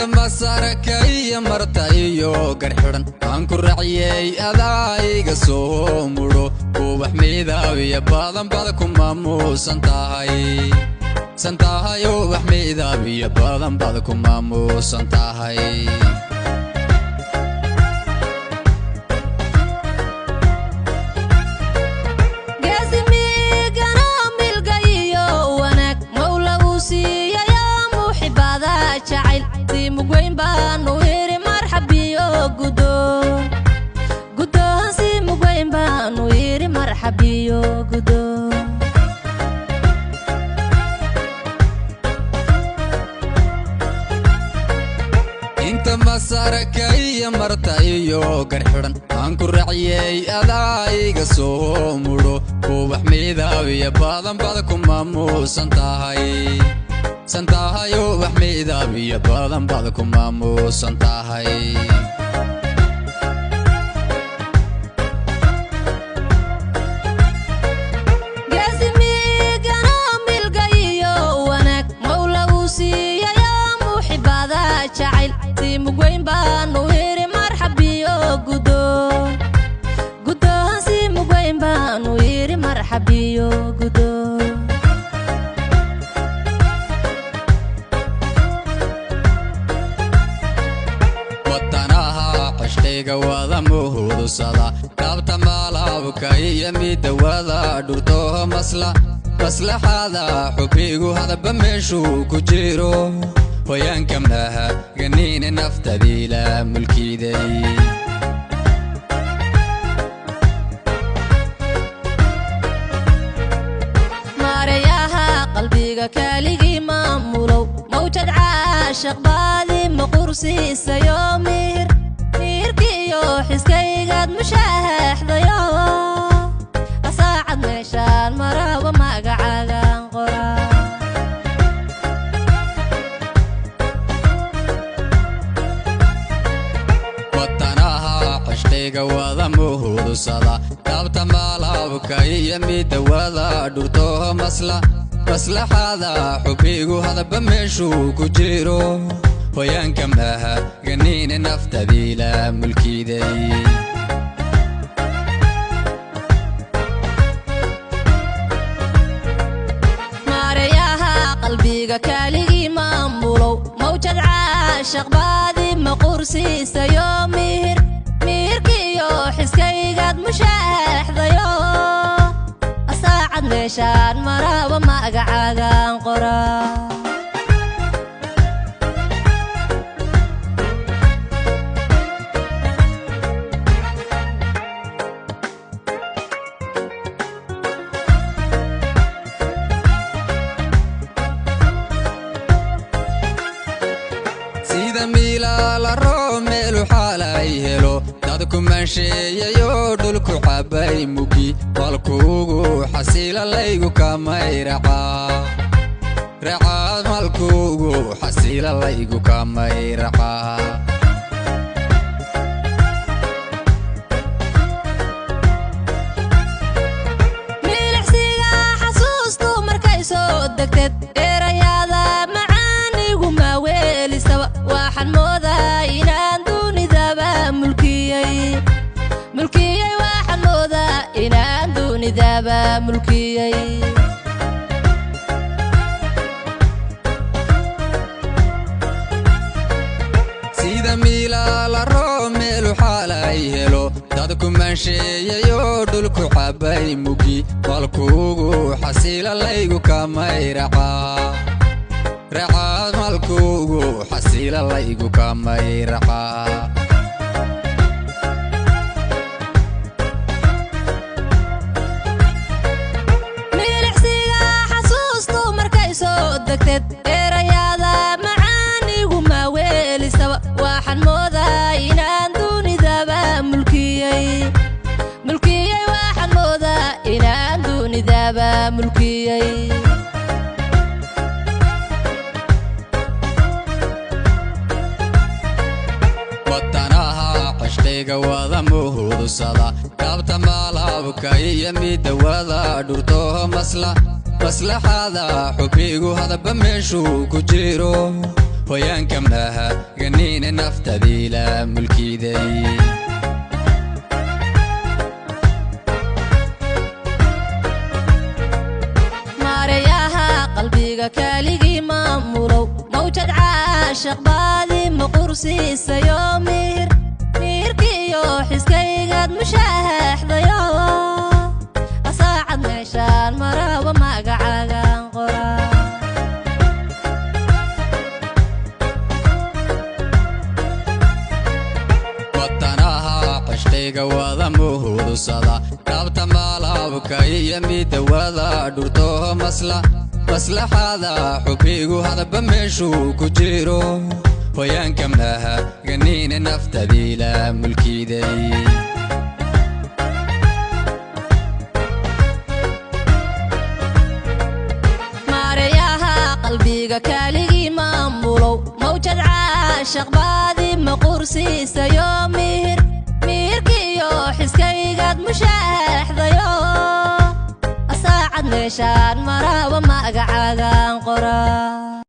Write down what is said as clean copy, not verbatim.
masaraka iyo marta iyo garxiran aan ku raaciyay adayga soo mudho ubax midaabiya badan ku maamuusan tahay ubax midaabiya badan ku maamuusan tahay مقوين بانو يري مرحبيو قدو هنسي مقوين بانو يري مرحبيو قدو انت مسارك اي مرتا ايو قرحران انكو رعيي ادايق سو مدو وبح ميداوية بادن بادكو ماموسان تاهاي santahay ubax midaabiya badan ku maamuusan tahay geesimigana milgayo wanaag mawla uu siiyay muxibada jacayl si mugweyn baanu yiri marxabiyo gudo hansi mugweyn baanu yiri marxabiyo gudo wada muhudu sada qabta malabka iyo midawada dhurto maslaxada xubigu hadaba meeshu ku jiro hoyanka maha ganina naftadila mulkiday mareyaha qalbiga kaligi maamulow mawjad caashaq baadi maqursiisa yoomir حسكيقاد مشاهح ضيو أصاعد ميشان مراوة ماقعاقان قرى وطناها حشقيقا وذا مهود صدا تابتا مالابكا يميد وذا دورتوها مصلحة هذا حبيقو هذا بمشو كجيرو hoyanka maha ganina naftadila mulkiday mareyaha qalbiga kaligi maamulow mawjad caashaq baadi maqursiisa yomirkiyo xiskaygaad mushaaxdayo asaacad meeshaan maraaba magacaagaan qoraa ميلا روميلو حالاي هلو دادكو منشييو دولكو حباي موكي مالكوغو حسيلا لايغو كاماي رعا مالكوغو حسيلا لايغو كاماي رعا ميلحسيغا حسوستو مركايسو دكتد إيرايادا معانيغو ماويلي سوا waxaan moodaa inaan dunidaba mulkiyay waxaan moodaa inaan dunidaba mulkiyay sida miila roomeel xaalay helo dadku mansheeyayo dhulku xabay mugi walkuugu xasiila laygu kamay racaa malkuugu xasiila laygu kamay racaa milicsiga xasuustu markay soo degteed erayaada macaanigu maaweelisaba waxaan moodaa inaan dunidaba mulkiyay waxaan moodaa inaan dunidaba mulkiyay wada muhudu sada kabta malabka iyo midawada dhurto maslaxada xubigu hadaba meeshu ku jiro ويان كمناها جنين نفتدي لا ملكي دي مارياها قلبي كاليجي مامولو موجد عاشق بادي مقرسي سيومير ميركيو حسكي قد مشاهح ضيو أصاعد نعشان مرا وما قعاقان قرا وطناها قشتيق وذا مهود الصدا رابط مالا بكاي يميد وذا دورتوه مصلح هذا حبيقو هذا بمشو كجيرو ويان كمناها جنين نفتدي لا ملكي دي مارياها قلبي كاليجي مامولو موجد عاشق بادي مقرسي سيومير ميركيو حسكي قد مشاح ضيو أصاعد نيشان مرا وما قعاقان قرا